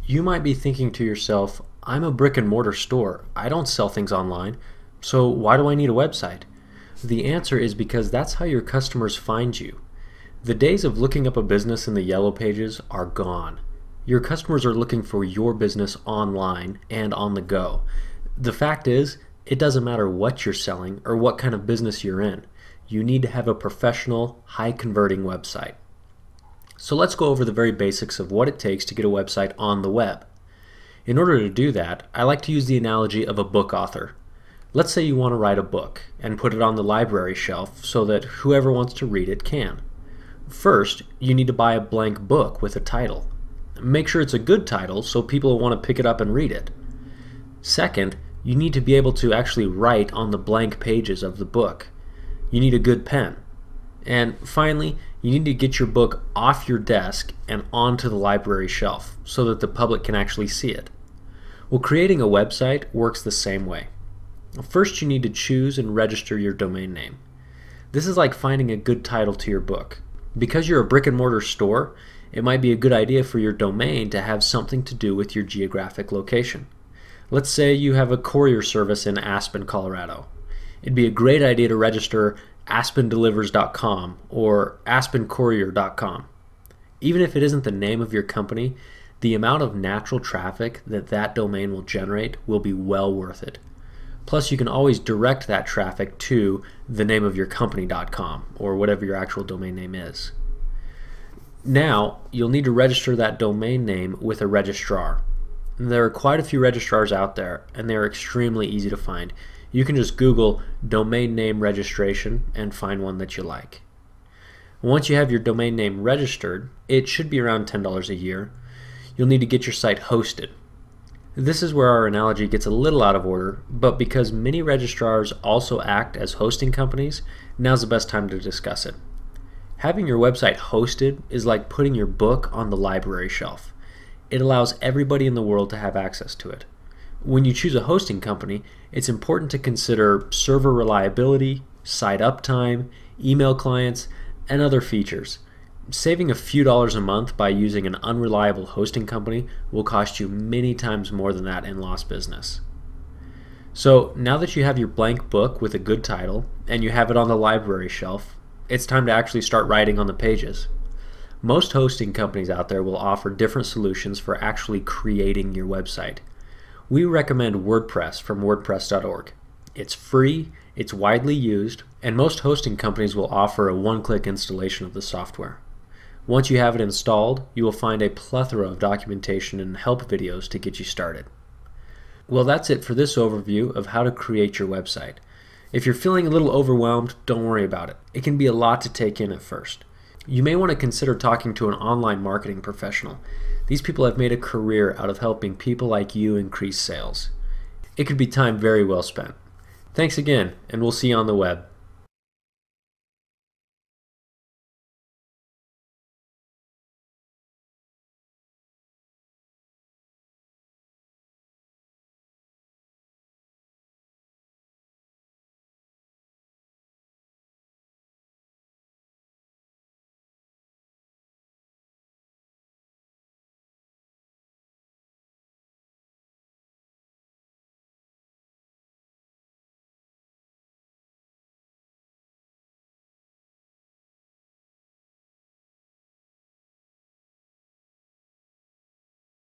You might be thinking to yourself, I'm a brick and mortar store. I don't sell things online, so why do I need a website? The answer is because that's how your customers find you. The days of looking up a business in the yellow pages are gone. Your customers are looking for your business online and on the go. The fact is, it doesn't matter what you're selling or what kind of business you're in. You need to have a professional, high-converting website. So let's go over the very basics of what it takes to get a website on the web. In order to do that, I like to use the analogy of a book author. Let's say you want to write a book and put it on the library shelf so that whoever wants to read it can. First, you need to buy a blank book with a title. Make sure it's a good title so people will want to pick it up and read it. Second, you need to be able to actually write on the blank pages of the book. You need a good pen. And finally, you need to get your book off your desk and onto the library shelf so that the public can actually see it. Well, creating a website works the same way. First, you need to choose and register your domain name. This is like finding a good title to your book. Because you're a brick and mortar store, it might be a good idea for your domain to have something to do with your geographic location. Let's say you have a courier service in Aspen, Colorado. It'd be a great idea to register aspendelivers.com or aspencourier.com. Even if it isn't the name of your company, the amount of natural traffic that domain will generate will be well worth it. Plus, you can always direct that traffic to the name of your company.com or whatever your actual domain name is. Now, you'll need to register that domain name with a registrar. There are quite a few registrars out there, and they're extremely easy to find. You can just Google domain name registration and find one that you like. Once you have your domain name registered, it should be around $10 a year. You'll need to get your site hosted. This is where our analogy gets a little out of order, but because many registrars also act as hosting companies, now's the best time to discuss it. Having your website hosted is like putting your book on the library shelf. It allows everybody in the world to have access to it. When you choose a hosting company, it's important to consider server reliability, site uptime, email clients, and other features. Saving a few dollars a month by using an unreliable hosting company will cost you many times more than that in lost business. So now that you have your blank book with a good title and you have it on the library shelf, it's time to actually start writing on the pages. Most hosting companies out there will offer different solutions for actually creating your website. We recommend WordPress from WordPress.org. It's free, it's widely used, and most hosting companies will offer a one-click installation of the software. Once you have it installed, you will find a plethora of documentation and help videos to get you started. Well, that's it for this overview of how to create your website. If you're feeling a little overwhelmed, don't worry about it. It can be a lot to take in at first. You may want to consider talking to an online marketing professional. These people have made a career out of helping people like you increase sales. It could be time very well spent. Thanks again, and we'll see you on the web.